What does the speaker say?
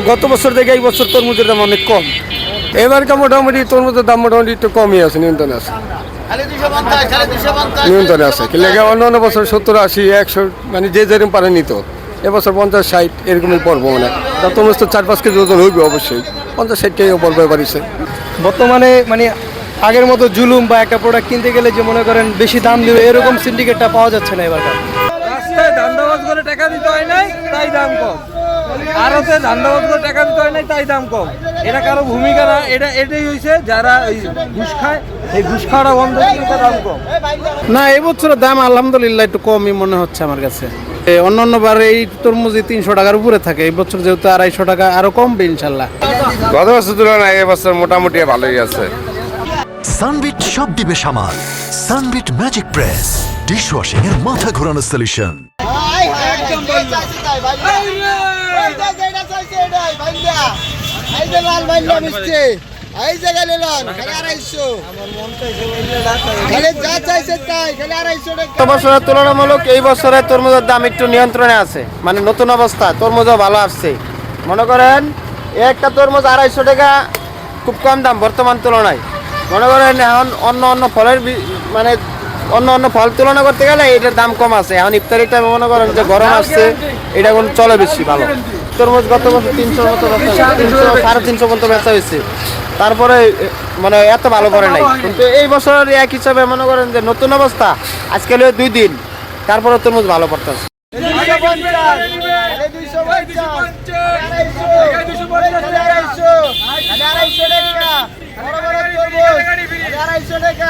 গত বছর থেকে এই বছর তরমুজের দাম অনেক কম। এবারকার মোটামুটি তরমুজের দাম মোটামুটি একটু কমই আছে, নিয়ন্ত্রণে আছে, নিয়ন্ত্রণে আছে। কিন্তু অন্য বছর 70, 80, 100 মানে যে যেরকম পারে নিত। এবছর 50, 60 এরকমই পড়বো মানে। তরমুজ তো 4-5 কেজি ওজন হইবে অবশ্যই, 50-60 কেজিও পড়বে পারিছে। বর্তমানে মানে আগের মতো জুলুম বা একটা প্রোডাক্ট কিনতে গেলে যে মনে করেন বেশি দাম দিবে এরকম সিন্ডিকেটটা পাওয়া যাচ্ছে না এবারকার। রাস্তায় ধান্দাবাজ করে টাকা দিতে হয় নাই, তাই দাম কম। আরতে ধান্দাবাজ করে টাকা দিতে হয় নাই, তাই দাম কম। এটা কারো ভূমিকা না, এটাই হয়েছে যারা এই ঘুষ খায়, এই ঘুষ খাওয়াটা বন্ধ করে দাম কম। না, এবছরের দাম আলহামদুলিল্লাহ একটু কমই মনে হচ্ছে আমার কাছে। অন্যান্য বার এই তরমুজ 300 টাকার উপরে থাকে, এই বছর যেহেতু 250 টাকা আরো কমবে ইনশাল্লাহ। গত বছর তুলনায় এবছর মোটামুটি ভালোই আছে। সানবিট সব দিবে সামাল। সানবিট ম্যাজিক প্রেস ডিশওয়াশিং এর মাথা ঘোরানো সলিউশন। তুলনামূলক এই বছরে তরমুজের দাম একটু নিয়ন্ত্রণে আছে, মানে নতুন অবস্থা, তরমুজও ভালো আসছে। মনে করেন একটা তরমুজ 250 টাকা, খুব কম দাম বর্তমান তুলনায়। মনে করেন এখন অন্য ফলের মানে অন্য ফল তুলনা করতে গেলে এটার দাম কম আছে। এখন ইফতারির টাইমে মনে করেন যে গরম আসছে, এটা এখন চলে বেশি ভালো। তরমুজ গত বছর 300 মতো, 350 পর্যন্ত বেচা হয়েছে, তারপরে মানে এত ভালো করে নাই। কিন্তু এই বছর এক হিসাবে মনে করেন যে নতুন অবস্থা, আজকাল 2 দিন, তারপরে তরমুজ ভালো পড়তেছে। টাকা